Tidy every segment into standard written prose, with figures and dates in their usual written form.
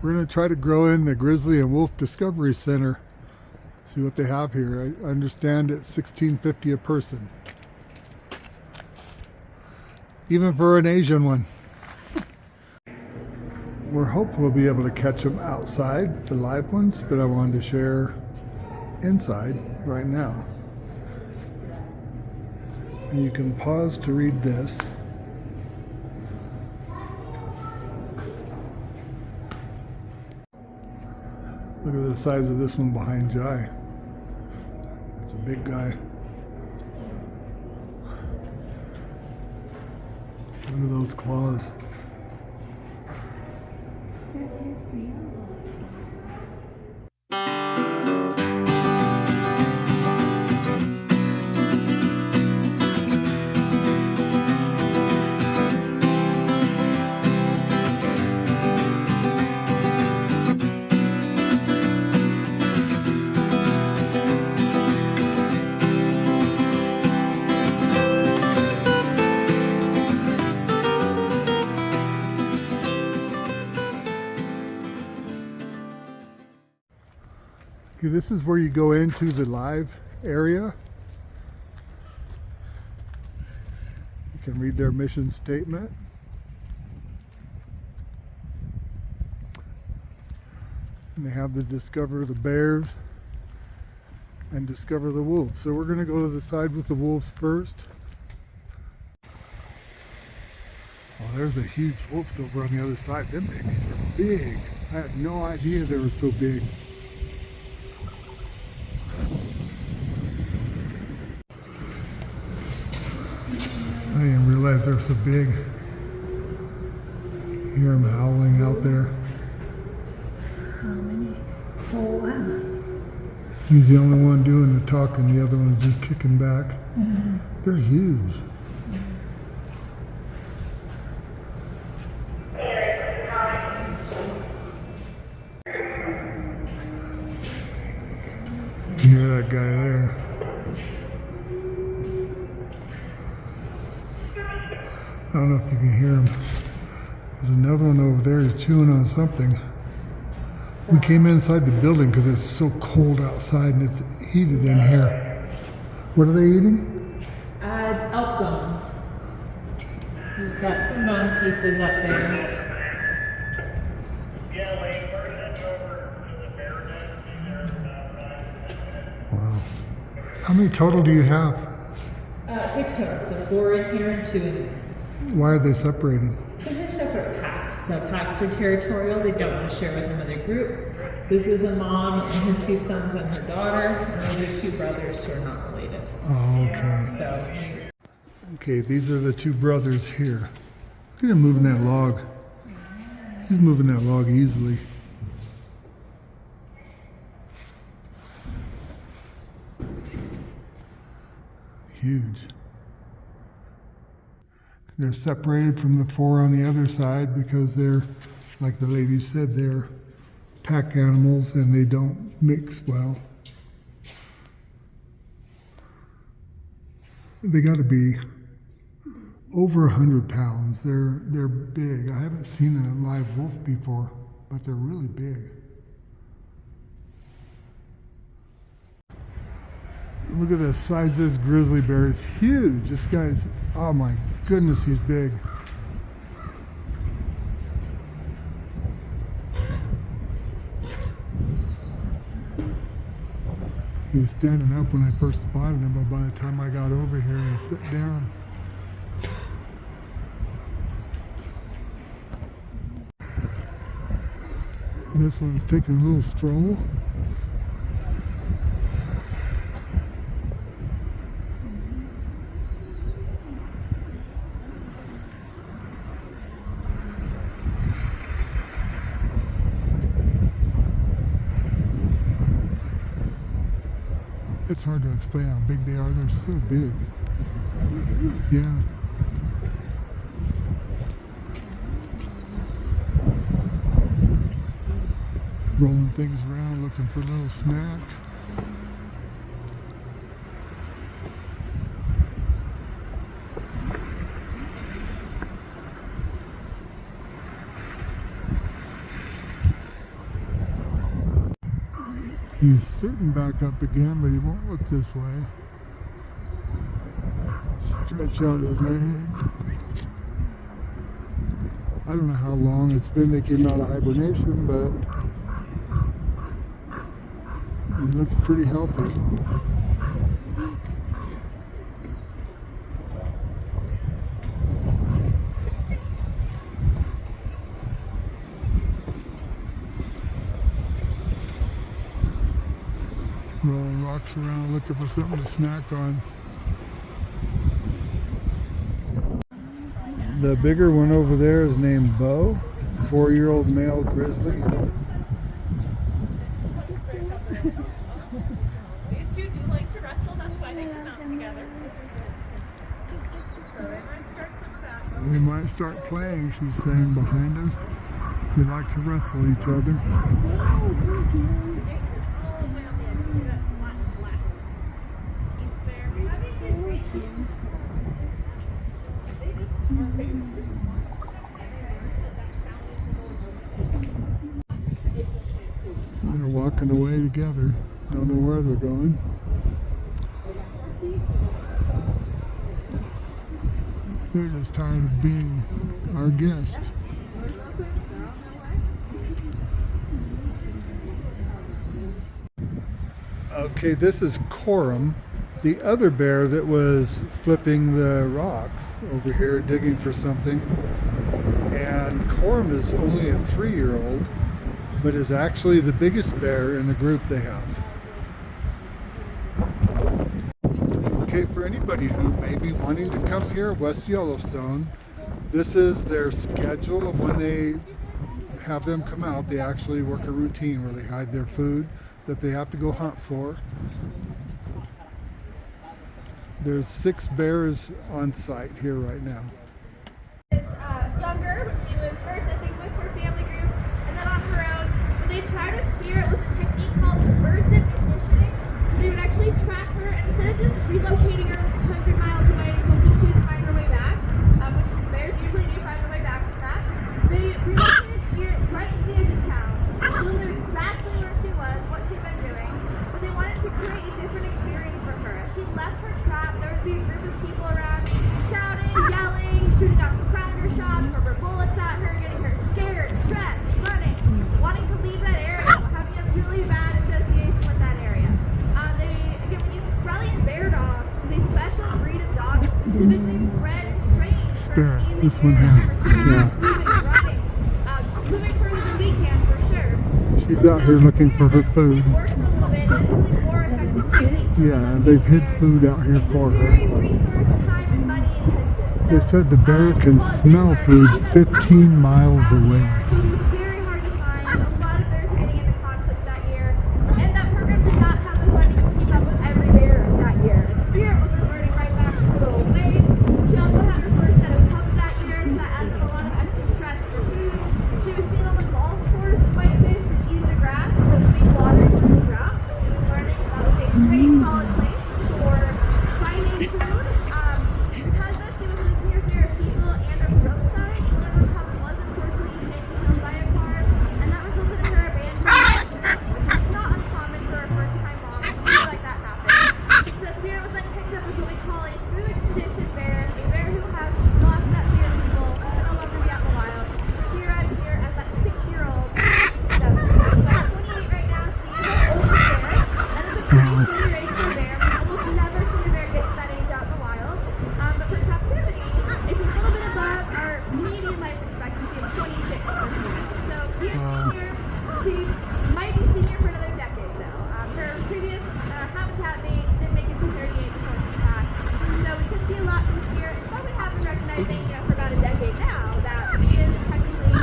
We're going to try to grow in the Grizzly and Wolf Discovery Center. See what they have here. I understand it's $16.50 a person. Even for an Asian one. We're hoping we'll be able to catch them outside, the live ones, but I wanted to share inside right now. And you can pause to read this. Look at the size of this one behind Jai. It's a big guy. Look at those claws. That is real stuff. Okay, this is where you go into the live area. You can read their mission statement. And they have to discover the bears and discover the wolves. So we're going to go to the side with the wolves first. Oh, there's a huge wolf over on the other side. Them babies are big. I had no idea they were so big. I didn't realize they're so big. You hear them howling out there. How many? 4. He's the only one doing the talking, the other one's just kicking back. Mm-hmm. They're huge. You hear that guy there? I don't know if you can hear him. There's another one over there. He's chewing on something. We came inside the building because it's so cold outside and it's heated in here. What are they eating? Elk bones. He's got some bone pieces up there. Wow. How many total do you have? 6 total, so 4 in here and 2 in there. Why are they separated? Because they're separate packs. So packs are territorial. They don't want to share with another group. This is a mom and her 2 sons and her daughter. And those are 2 brothers who are not related. Oh, okay. So, Okay, these are the 2 brothers here. Look at him moving that log. He's moving that log easily. Huge. They're separated from the 4 on the other side because they're, like the lady said, they're pack animals and they don't mix well. They got to be over 100 pounds. They're big. I haven't seen a live wolf before, but they're really big. Look at the size of this grizzly bear. It's huge. This guy's, oh my goodness, he's big. He was standing up when I first spotted him, but by the time I got over here, he sat down. This one's taking a little stroll. It's hard to explain how big they are. They're so big. Yeah. Rolling things around, looking for a little snack. He's sitting back up again, but he won't look this way. Stretch out his leg. I don't know how long it's been they came out of hibernation, but he looked pretty healthy. Rolling rocks around looking for something to snack on. The bigger one over there is named Bo, 4-year-old male grizzly. These two do like to wrestle, that's why they come out together. So they might start some of that. We might start playing, she's saying behind us. They like to wrestle each other. They're walking away together. Don't know where they're going. They're just tired of being our guest. Okay, this is Corum, the other bear that was flipping the rocks over here, digging for something. And Corum is only a 3-year-old, but is actually the biggest bear in the group they have. Okay, for anybody who may be wanting to come here, West Yellowstone, this is their schedule of when they have them come out. They actually work a routine where they hide their food that they have to go hunt for. There's 6 bears on site here right now. Younger, but she was first, I think, with her family group, and then on her own. When they tried to spear, it was a technique called immersive conditioning. So they would actually track her, and instead of just relocating her 100 miles away, hoping she would find her way back, which bears usually do find their way back from that, they relocated Spirit right to the edge of town. She still knew exactly where she was, what she'd been doing, but they wanted to create a different experience for her. As she left her trap, there would be a group of people around shouting, yelling, shooting off cracker shots, rubber bullets at her, getting her scared, stressed, running, wanting to leave that area, having a really bad association with that area. They use Australian bear dogs, which is a special breed of dogs specifically bred and trained Spirit, for this one here. Yeah. Running, moving further than we can for sure. She's out here looking for her food. It works a little bit, it's a more effective technique. Yeah, they've hid food out here for Very her. resource, time, and money intensive. They said the bear can smell food 15 miles away. It was very hard to find. A lot of bears getting into conflict that year, and that program did not have the funding to keep up with every bear that year. And Spirit was reverting right back to good old ways. She also had her first set of cubs that year, so that adds up a lot of extra stress for food. She was seen on the golf course with whitefish and eating the grass instead of being watered from the drought. So she was learning that was a pretty solid place for finding food. Because though she was losing her fear of people and her roadside, one of her cubs was unfortunately taken killed by a car, and that resulted in her abandonment, which is not uncommon for a first-time mom when something like that happens. So Spirit was then picked up as what we call a food-conditioned bear, a bear who has lost that fear of people and no longer be out in the wild. She arrived here as that 6-year-old. She's 28 right now. She is an older bear, and is a pretty generational bear. We've almost never seen a bear get to that age out in the wild. But for captivity, it's a little bit above our median life expectancy of 26 for females. So she is senior. She might be senior for another decade, though. Her previous habitat mate did make it to 38 before she passed. So we can see a lot from Spirit. So we have been recognizing, for about a decade now, that she is technically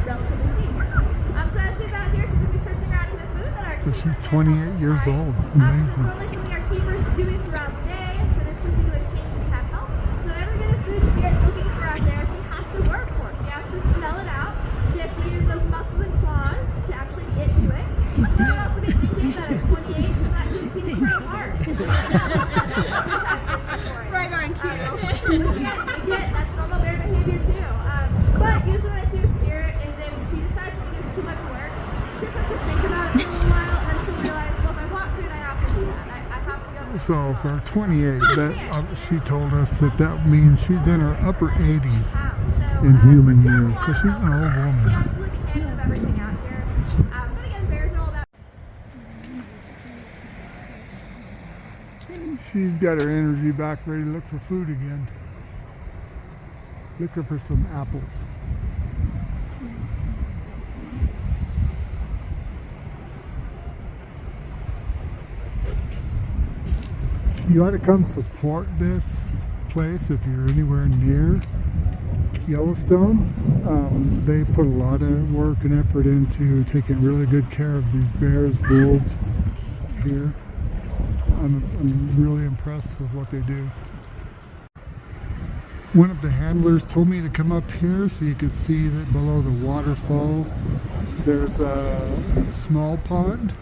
relatively senior. So as she's out here, she's going to be searching around for the food that our So keepers she's can 28 years find. old. This is Amazing. probably something our keepers do throughout the day. For this particular change, we have help. So every bit of food Spirit's looking for out there, she has to work for. She has to smell it out. She has to use those muscles and claws to actually get to it. She might also be thinking that at 28, that seems pretty hard. Right on cue. Again, that's normal bear behavior too. But usually what I see with Spirit is if she decides to do too much work, she just has to think about it for a little while, and then she'll realize, well, So for 28, that she told us that means she's in her upper 80s in human years. So she's an old She woman. absolutely can handle everything out here. But again, bears are all about. She's got her energy back, ready to look for food again. Looking for some apples. You ought to come support this place if you're anywhere near Yellowstone. They put a lot of work and effort into taking really good care of these bears, wolves here. I'm really impressed with what they do. One of the handlers told me to come up here so you could see that below the waterfall there's a small pond,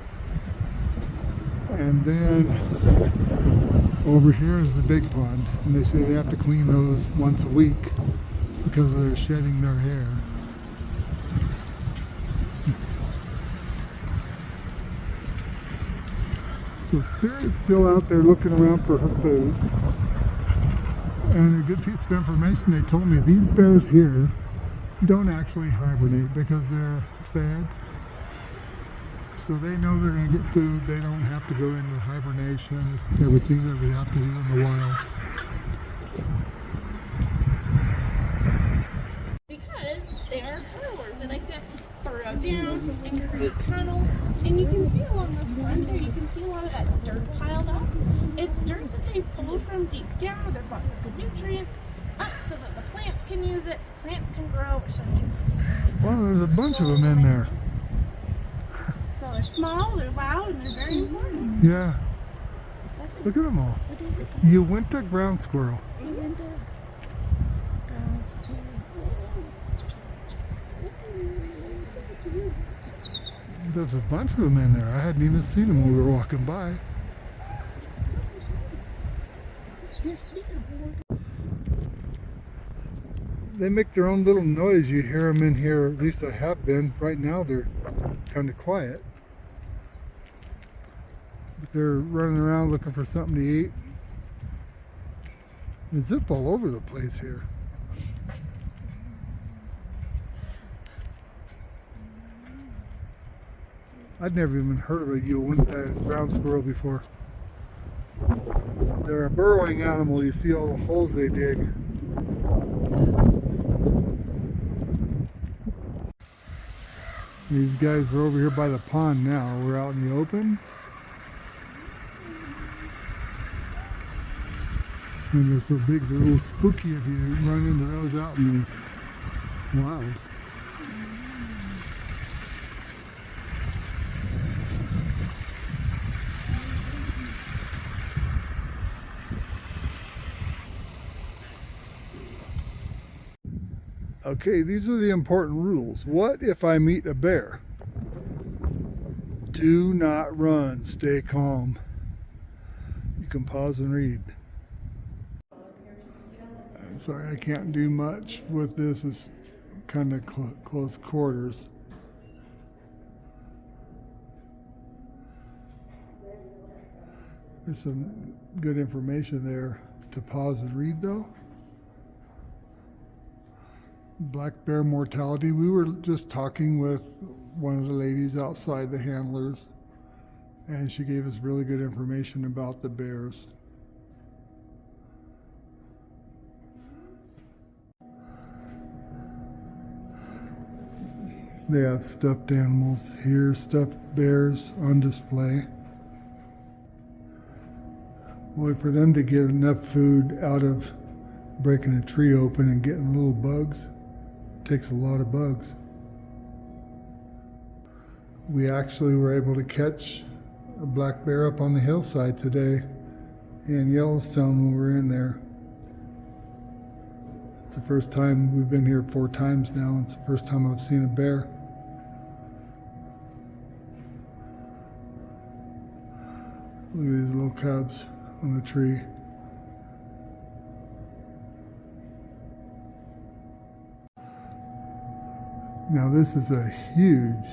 and then over here is the big pond, and they say they have to clean those once a week because they're shedding their hair. So Spirit's still out there looking around for her food. And a good piece of information they told me, these bears here don't actually hibernate because they're fed. So they know they're going to get food. They don't have to go into hibernation, everything that we have to do in the wild. Because they are burrowers. They like to burrow down and create tunnels. And you can see along the front there, you can see a lot of that dirt piled up. It's dirt that they pulled from deep down. There's lots of good nutrients up so that the plants can use it, so plants can grow, which then can sustain. Well, there's a bunch of them in there. So they're small, they're loud, and they're very important. Yeah. Look at them all. You went to ground squirrel. There's a bunch of them in there. I hadn't even seen them when we were walking by. They make their own little noise. You hear them in here, at least I have been. Right now they're kind of quiet. But they're running around looking for something to eat. They zip all over the place here. I'd never even heard of a ground squirrel before. They're a burrowing animal. You see all the holes they dig. These guys are over here by the pond now. We're out in the open. And they're so big, they're a little spooky if you run into those out in the wild. Okay, these are the important rules. What if I meet a bear? Do not run. Stay calm. You can pause and read. Sorry, I can't do much with this. It's kind of close quarters. There's some good information there to pause and read, though. Black bear mortality. We were just talking with one of the ladies outside, the handlers, and she gave us really good information about the bears. They have stuffed animals here, stuffed bears on display. Boy, for them to get enough food out of breaking a tree open and getting little bugs, takes a lot of bugs. We actually were able to catch a black bear up on the hillside today in Yellowstone when we were in there. It's the first time. We've been here 4 times now. It's the first time I've seen a bear. Look at these little cubs on the tree. Now this is a huge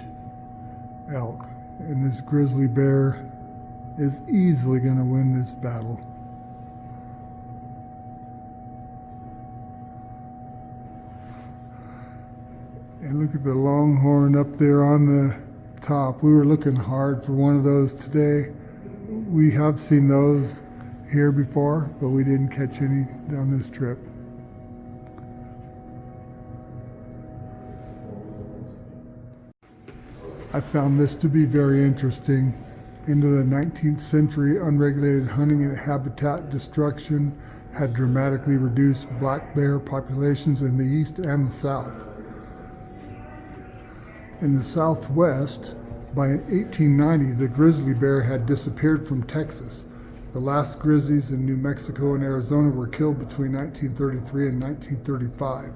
elk, and this grizzly bear is easily going to win this battle. And look at the longhorn up there on the top. We were looking hard for one of those today. We have seen those here before, but we didn't catch any on this trip. I found this to be very interesting. Into the 19th century, unregulated hunting and habitat destruction had dramatically reduced black bear populations in the east and the south. In the Southwest, by 1890, the grizzly bear had disappeared from Texas. The last grizzlies in New Mexico and Arizona were killed between 1933 and 1935.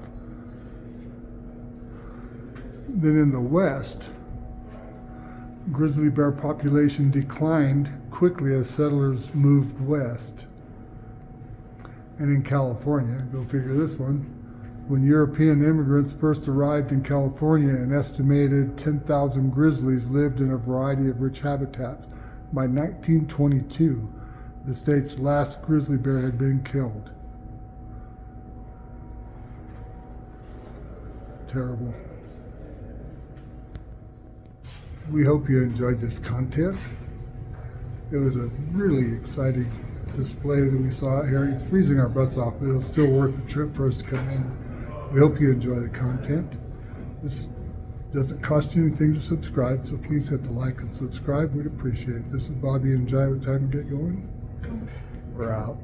Then in the West, grizzly bear population declined quickly as settlers moved west. And in California, go figure this one, when European immigrants first arrived in California, an estimated 10,000 grizzlies lived in a variety of rich habitats. By 1922, the state's last grizzly bear had been killed. Terrible. We hope you enjoyed this content. It was a really exciting display that we saw out here. It's freezing our butts off, but it was still worth the trip for us to come in. We hope you enjoy the content. This doesn't cost you anything to subscribe, so please hit the like and subscribe. We'd appreciate it. This is Bobby and Jai with Time to Get Going. We're out.